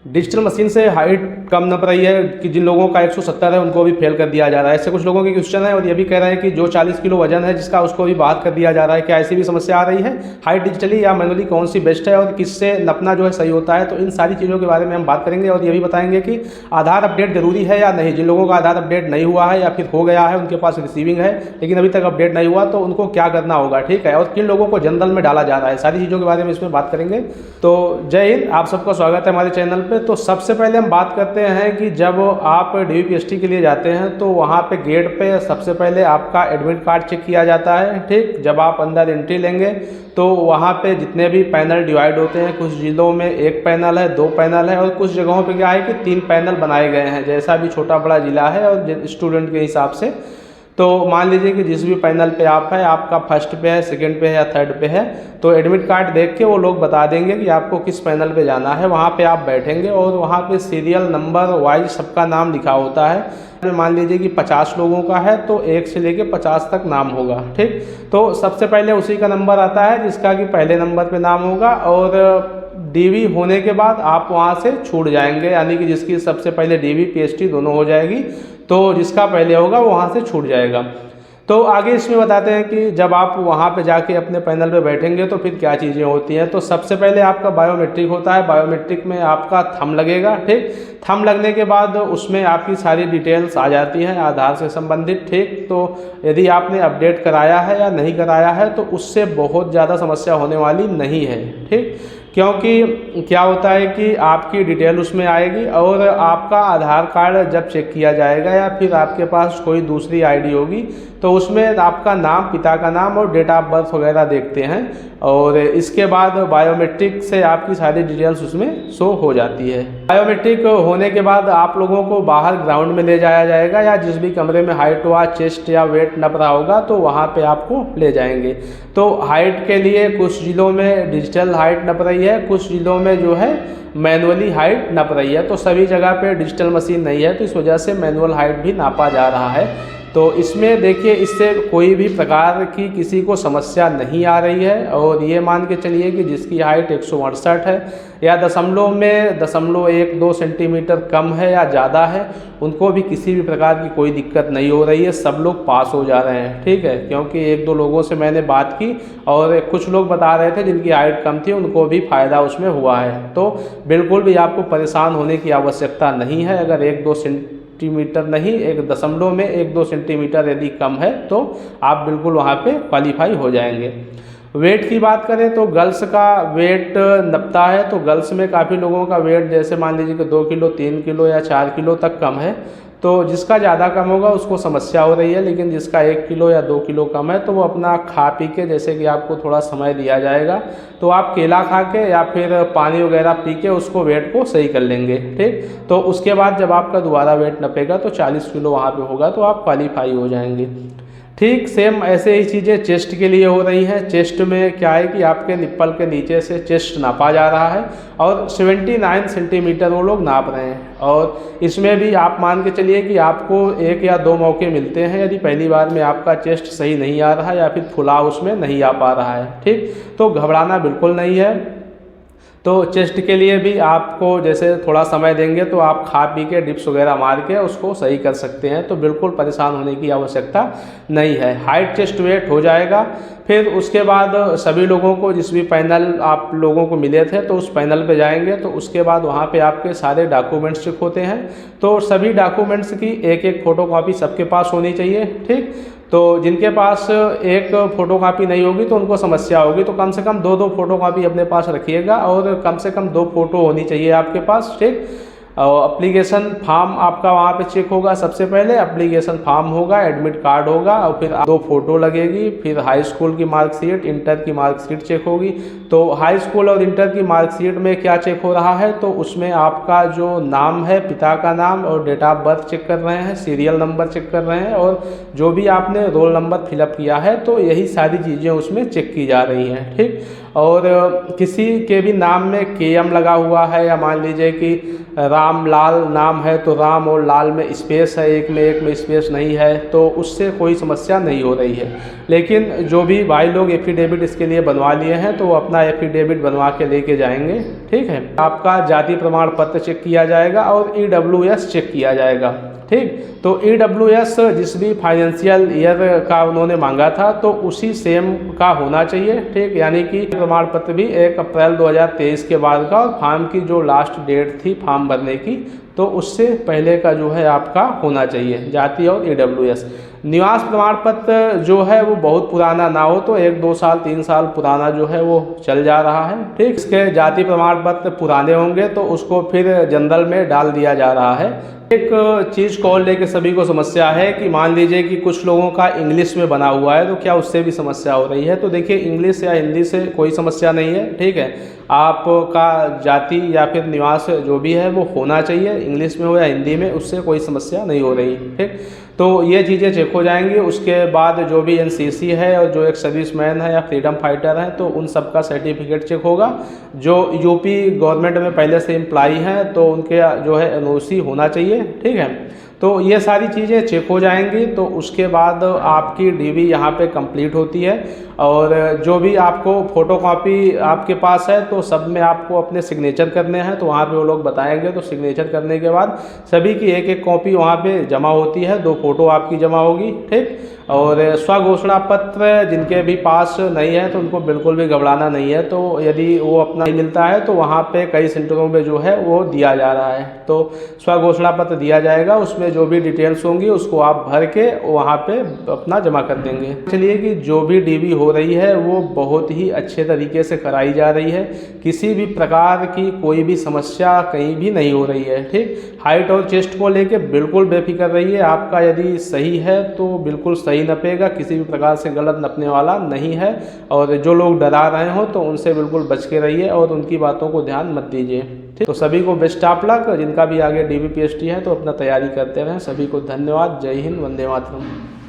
Digital machine से height कम नप रही है कि जिन लोगों का 170 है उनको भी फेल कर दिया जा रहा है। ऐसे कुछ लोगों के क्वेश्चन है और ये भी कह रहे हैं कि जो 40 किलो वजन है जिसका उसको भी बाहर कर दिया जा रहा है। क्या ऐसी भी समस्या आ रही है? हाइट डिजिटली या मैनुअली कौन सी बेस्ट है और किससे नपना जो है सही होता है? तो इन सारी चीज़ों के बारे में हम बात करेंगे और ये भी बताएंगे कि आधार अपडेट जरूरी है या नहीं। जिन लोगों का आधार अपडेट नहीं हुआ है या फिर हो गया है, उनके पास रिसीविंग है लेकिन अभी तक अपडेट नहीं हुआ, तो उनको क्या करना होगा, ठीक है, और किन लोगों को जनरल में डाला जा रहा है, सारी चीज़ों के बारे में इसमें बात करेंगे। तो जय हिंद, आप सबका स्वागत है हमारे चैनल पे। तो सबसे पहले हम बात करते हैं कि जब आप DVPST के लिए जाते हैं तो वहाँ पे गेट पे सबसे पहले आपका एडमिट कार्ड चेक किया जाता है, ठीक। जब आप अंदर एंट्री लेंगे तो वहाँ पे जितने भी पैनल डिवाइड होते हैं, कुछ जिलों में 1 पैनल है, 2 पैनल है और कुछ जगहों पे क्या है कि 3 पैनल बनाए गए हैं, जैसा भी छोटा बड़ा जिला है और स्टूडेंट के हिसाब से। तो मान लीजिए कि जिस भी पैनल पे आप है, आपका फर्स्ट पे है, सेकंड पे है या थर्ड पे है, तो एडमिट कार्ड देख के वो लोग बता देंगे कि आपको किस पैनल पे जाना है। वहाँ पे आप बैठेंगे और वहाँ पे सीरियल नंबर वाइज सबका नाम लिखा होता है। मान लीजिए कि 50 लोगों का है तो 1 से लेके 50 तक नाम होगा, ठीक। तो सबसे पहले उसी का नंबर आता है जिसका कि पहले नंबर पे नाम होगा और DV होने के बाद आप वहाँ से छूट जाएंगे, यानी कि जिसकी सबसे पहले DV PST दोनों हो जाएगी, तो जिसका पहले होगा वो वहाँ से छूट जाएगा। तो आगे इसमें बताते हैं कि जब आप वहाँ पे जाके अपने पैनल पे बैठेंगे तो फिर क्या चीज़ें होती हैं। तो सबसे पहले आपका बायोमेट्रिक होता है। बायोमेट्रिक में आपका थंब लगेगा, ठीक। थंब लगने के बाद उसमें आपकी सारी डिटेल्स आ जाती हैं आधार से संबंधित, ठीक। तो यदि आपने अपडेट कराया है या नहीं कराया है तो उससे बहुत ज़्यादा समस्या होने वाली नहीं है, ठीक। क्योंकि क्या होता है कि आपकी डिटेल उसमें आएगी और आपका आधार कार्ड जब चेक किया जाएगा या फिर आपके पास कोई दूसरी ID होगी तो उसमें आपका नाम, पिता का नाम और डेट ऑफ बर्थ वगैरह देखते हैं और इसके बाद बायोमेट्रिक से आपकी सारी डिटेल्स उसमें शो हो जाती है। बायोमेट्रिक होने के बाद आप लोगों को बाहर ग्राउंड में ले जाया जाएगा या जिस भी कमरे में हाइट वा चेस्ट या वेट नप रहा होगा तो वहाँ पे आपको ले जाएंगे। तो हाइट के लिए कुछ जिलों में डिजिटल हाइट नप रही है, कुछ जिलों में जो है मैनुअली हाइट नप रही है। तो सभी जगह पे डिजिटल मशीन नहीं है तो इस वजह से मैनुअल हाइट भी नापा जा रहा है। तो इसमें देखिए, इससे कोई भी प्रकार की किसी को समस्या नहीं आ रही है और ये मान के चलिए कि जिसकी हाइट 168 है या दशमलव में 0.12 सेंटीमीटर कम है या ज़्यादा है, उनको भी किसी भी प्रकार की कोई दिक्कत नहीं हो रही है, सब लोग पास हो जा रहे हैं, ठीक है। क्योंकि 1-2 लोगों से मैंने बात की और कुछ लोग बता रहे थे जिनकी हाइट कम थी उनको भी फ़ायदा उसमें हुआ है। तो बिल्कुल भी आपको परेशान होने की आवश्यकता नहीं है। अगर 1-2 सेंटीमीटर नहीं, 1.1-2 सेंटीमीटर यदि कम है तो आप बिल्कुल वहाँ पे क्वालिफाई हो जाएंगे। वेट की बात करें तो गर्ल्स का वेट नपता है, तो गर्ल्स में काफ़ी लोगों का वेट जैसे मान लीजिए कि 2 किलो, 3 किलो या 4 किलो तक कम है। तो जिसका ज़्यादा कम होगा उसको समस्या हो रही है, लेकिन जिसका 1 किलो या 2 किलो कम है तो वो अपना खा पी के, जैसे कि आपको थोड़ा समय दिया जाएगा तो आप केला खा के या फिर पानी वगैरह पी के उसको वेट को सही कर लेंगे, ठीक। तो उसके बाद जब आपका दोबारा वेट नपेगा तो 40 किलो वहाँ पे होगा तो आप क्वालिफाई हो जाएंगे, ठीक। सेम ऐसे ही चीज़ें चेस्ट के लिए हो रही हैं। चेस्ट में क्या है कि आपके निप्पल के नीचे से चेस्ट नापा जा रहा है और 79 सेंटीमीटर वो लोग नाप रहे हैं और इसमें भी आप मान के चलिए कि आपको 1 या 2 मौके मिलते हैं यदि पहली बार में आपका चेस्ट सही नहीं आ रहा या फिर फुलाव उसमें नहीं आ पा रहा है, ठीक। तो घबराना बिल्कुल नहीं है। तो चेस्ट के लिए भी आपको जैसे थोड़ा समय देंगे तो आप खा पी के डिप्स वगैरह मार के उसको सही कर सकते हैं, तो बिल्कुल परेशान होने की आवश्यकता नहीं है। हाइट चेस्ट वेट हो जाएगा। फिर उसके बाद सभी लोगों को जिस भी पैनल आप लोगों को मिले थे तो उस पैनल पे जाएंगे तो उसके बाद वहाँ पे आपके सारे डॉक्यूमेंट्स चेक होते हैं। तो सभी डॉक्यूमेंट्स की एक फ़ोटोकॉपी सबके पास होनी चाहिए, ठीक। तो जिनके पास एक फ़ोटोकॉपी नहीं होगी तो उनको समस्या होगी, तो कम से कम 2-2 फ़ोटोकॉपी अपने पास रखिएगा और कम से कम 2 फ़ोटो होनी चाहिए आपके पास, ठीक। और एप्लीकेशन फॉर्म आपका वहाँ पे चेक होगा। सबसे पहले एप्लीकेशन फॉर्म होगा, एडमिट कार्ड होगा और फिर 2 फोटो लगेगी। फिर हाई स्कूल की मार्कशीट, इंटर की मार्कशीट चेक होगी। तो हाई स्कूल और इंटर की मार्कशीट में क्या चेक हो रहा है, तो उसमें आपका जो नाम है, पिता का नाम और डेट ऑफ बर्थ चेक कर रहे हैं, सीरियल नंबर चेक कर रहे हैं और जो भी आपने रोल नंबर फिलअप किया है, तो यही सारी चीज़ें उसमें चेक की जा रही हैं, ठीक। और किसी के भी नाम में KM लगा हुआ है, या मान लीजिए कि राम लाल नाम है तो राम और लाल में स्पेस है, एक में स्पेस नहीं है, तो उससे कोई समस्या नहीं हो रही है। लेकिन जो भी भाई लोग एफिडेविट इसके लिए बनवा लिए हैं तो वो अपना एफिडेविट बनवा के लेके जाएंगे। ठीक है, आपका जाति प्रमाण पत्र चेक किया जाएगा और EWS चेक किया जाएगा। ठीक, तो EWS जिस भी फाइनेंशियल ईयर का उन्होंने मांगा था तो उसी सेम का होना चाहिए। ठीक, यानी कि प्रमाण पत्र भी 1 अप्रैल 2023 के बाद का, और फॉर्म की जो लास्ट डेट थी फॉर्म भरने की तो उससे पहले का जो है आपका होना चाहिए, जाति और EWS। निवास प्रमाण पत्र जो है वो बहुत पुराना ना हो, तो 1, 2 साल 3 साल पुराना जो है वो चल जा रहा है। ठीक, इसके जाति प्रमाण पत्र पुराने होंगे तो उसको फिर जनरल में डाल दिया जा रहा है। एक चीज़ को लेके सभी को समस्या है कि मान लीजिए कि कुछ लोगों का इंग्लिश में बना हुआ है तो क्या उससे भी समस्या हो रही है। तो देखिए, इंग्लिश या हिंदी से कोई समस्या नहीं है। ठीक है, आपका जाति या फिर निवास जो भी है वो होना चाहिए, इंग्लिश में हो या हिंदी में, उससे कोई समस्या नहीं हो रही। ठीक, तो ये चीज़ें चेक हो जाएंगी। उसके बाद जो भी NCC है और जो एक सर्विसमैन है या फ्रीडम फाइटर है तो उन सब का सर्टिफिकेट चेक होगा। जो UP गवर्नमेंट में पहले से एम्प्लॉई हैं तो उनके जो है NOC होना चाहिए। ठीक है, तो ये सारी चीज़ें चेक हो जाएंगी। तो उसके बाद आपकी DV यहाँ पे कंप्लीट होती है, और जो भी आपको फ़ोटोकॉपी आपके पास है तो सब में आपको अपने सिग्नेचर करने हैं, तो वहाँ पे वो लोग बताएंगे। तो सिग्नेचर करने के बाद सभी की 1-1 कॉपी वहाँ पे जमा होती है, 2 फोटो आपकी जमा होगी। ठीक, और स्वघोषणा पत्र जिनके भी पास नहीं है तो उनको बिल्कुल भी घबराना नहीं है। तो यदि वो अपना नहीं मिलता है तो वहाँ पे कई सेंटरों में जो है वो दिया जा रहा है, तो स्वघोषणा पत्र दिया जाएगा। उसमें जो भी डिटेल्स होंगी उसको आप भर के वहाँ पे अपना जमा कर देंगे। इसलिए कि जो भी DV हो रही है वो बहुत ही अच्छे तरीके से कराई जा रही है, किसी भी प्रकार की कोई भी समस्या कहीं भी नहीं हो रही है। ठीक, हाइट और चेस्ट को लेके बिल्कुल बेफिक्र रहिए। आपका यदि सही है तो बिल्कुल सही नपेगा, किसी भी प्रकार से गलत नपने वाला नहीं है। और जो लोग डरा रहे हो तो उनसे बिल्कुल बच के रहिए और उनकी बातों को ध्यान मत दीजिए। ठीक, तो सभी को बेस्ट ऑफ लक। जिनका भी आगे DV PST है तो अपना तैयारी करते रहें। सभी को धन्यवाद। जय हिंद, वंदे मातरम।